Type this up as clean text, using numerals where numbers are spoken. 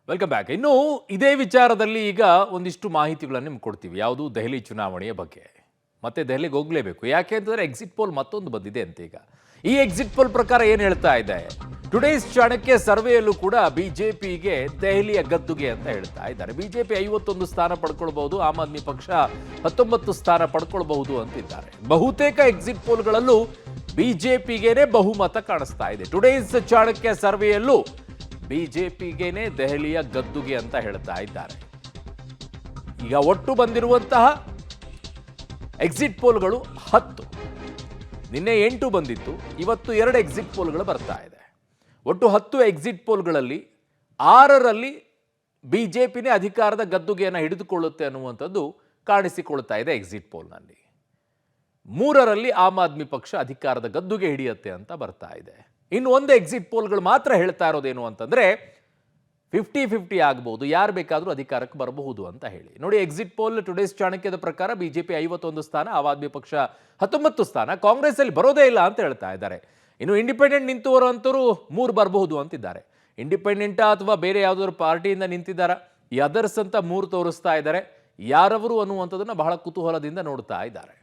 Welcome back. ಇನ್ನು ಇದೇ ವಿಚಾರದಲ್ಲಿ ಈಗ ಒಂದಿಷ್ಟು ಮಾಹಿತಿಗಳನ್ನು ನಿಮ್ಗೆ ಕೊಡ್ತೀವಿ. ಯಾವುದು ದೆಹಲಿ ಚುನಾವಣೆಯ ಬಗ್ಗೆ. ಮತ್ತೆ ದೆಹಲಿಗೆ ಹೋಗಲೇಬೇಕು. ಯಾಕೆ ಅಂತಂದ್ರೆ ಎಕ್ಸಿಟ್ ಪೋಲ್ ಮತ್ತೊಂದು ಬಂದಿದೆ ಅಂತ ಈಗ. ಈ ಎಕ್ಸಿಟ್ ಪೋಲ್ ಪ್ರಕಾರ ಏನು ಹೇಳ್ತಾ ಇದೆ? ಟುಡೇಸ್ ಚಾಣಕ್ಯ ಸರ್ವೆಯಲ್ಲೂ ಕೂಡ ಬಿಜೆಪಿಗೆ ದೆಹಲಿಯ ಗದ್ದುಗೆ ಅಂತ ಹೇಳ್ತಾ ಇದ್ದಾರೆ. ಬಿಜೆಪಿ 51 ಸ್ಥಾನ ಪಡ್ಕೊಳ್ಬಹುದು, ಆಮ್ ಆದ್ಮಿ ಪಕ್ಷ 19 ಸ್ಥಾನ ಪಡ್ಕೊಳ್ಬಹುದು ಅಂತಿದ್ದಾರೆ. ಬಹುತೇಕ ಎಕ್ಸಿಟ್ ಪೋಲ್ಗಳಲ್ಲೂ ಬಿಜೆಪಿಗೇನೆ ಬಹುಮತ ಕಾಣಿಸ್ತಾ ಇದೆ. ಟುಡೇಸ್ ಚಾಣಕ್ಯ ಸರ್ವೆಯಲ್ಲೂ ಬಿಜೆಪಿಗೇನೆ ದೆಹಲಿಯ ಗದ್ದುಗೆ ಅಂತ ಹೇಳ್ತಾ ಇದ್ದಾರೆ. ಈಗ ಒಟ್ಟು ಬಂದಿರುವಂತಹ ಎಕ್ಸಿಟ್ ಪೋಲ್ಗಳು 10. ನಿನ್ನೆ 8 ಬಂದಿತ್ತು, ಇವತ್ತು 2 ಎಕ್ಸಿಟ್ ಪೋಲ್ಗಳು ಬರ್ತಾ ಇದೆ. ಒಟ್ಟು 10 ಎಕ್ಸಿಟ್ ಪೋಲ್ಗಳಲ್ಲಿ 6ರಲ್ಲಿ ಬಿಜೆಪಿನೇ ಅಧಿಕಾರದ ಗದ್ದುಗೆಯನ್ನು ಹಿಡಿದುಕೊಳ್ಳುತ್ತೆ ಅನ್ನುವಂಥದ್ದು ಕಾಣಿಸಿಕೊಳ್ತಾ ಇದೆ ಎಕ್ಸಿಟ್ ಪೋಲ್ನಲ್ಲಿ. 3ರಲ್ಲಿ ಆಮ್ ಆದ್ಮಿ ಪಕ್ಷ ಅಧಿಕಾರದ ಗದ್ದುಗೆ ಹಿಡಿಯುತ್ತೆ ಅಂತ ಬರ್ತಾ ಇದೆ. ಇನ್ನು ಒಂದು ಎಕ್ಸಿಟ್ ಪೋಲ್ಗಳು ಮಾತ್ರ ಹೇಳ್ತಾ ಇರೋದೇನು ಅಂತಂದ್ರೆ 50-50 ಆಗಬಹುದು, ಯಾರು ಬೇಕಾದರೂ ಅಧಿಕಾರಕ್ಕೆ ಬರಬಹುದು ಅಂತ ಹೇಳಿ. ನೋಡಿ, ಎಕ್ಸಿಟ್ ಪೋಲ್ ಟುಡೇಸ್ ಚಾಣಕ್ಯದ ಪ್ರಕಾರ ಬಿಜೆಪಿ 51 ಸ್ಥಾನ, ಆಮ್ ಆದ್ಮಿ ಪಕ್ಷ 19 ಸ್ಥಾನ, ಕಾಂಗ್ರೆಸ್ ಅಲ್ಲಿ ಬರೋದೇ ಇಲ್ಲ ಅಂತ ಹೇಳ್ತಾ ಇದ್ದಾರೆ. ಇನ್ನು ಇಂಡಿಪೆಂಡೆಂಟ್ ನಿಂತವರು ಅಂತರೂ 3 ಬರಬಹುದು ಅಂತಿದ್ದಾರೆ. ಇಂಡಿಪೆಂಡೆಂಟಾ ಅಥವಾ ಬೇರೆ ಯಾವುದಾದ್ರು ಪಾರ್ಟಿಯಿಂದ ನಿಂತಿದ್ದಾರಾ, ಈ ಅದರ್ಸ್ ಅಂತ 3 ತೋರಿಸ್ತಾ ಇದ್ದಾರೆ. ಯಾರವರು ಅನ್ನುವಂಥದ್ದನ್ನು ಬಹಳ ಕುತೂಹಲದಿಂದ ನೋಡ್ತಾ ಇದ್ದಾರೆ.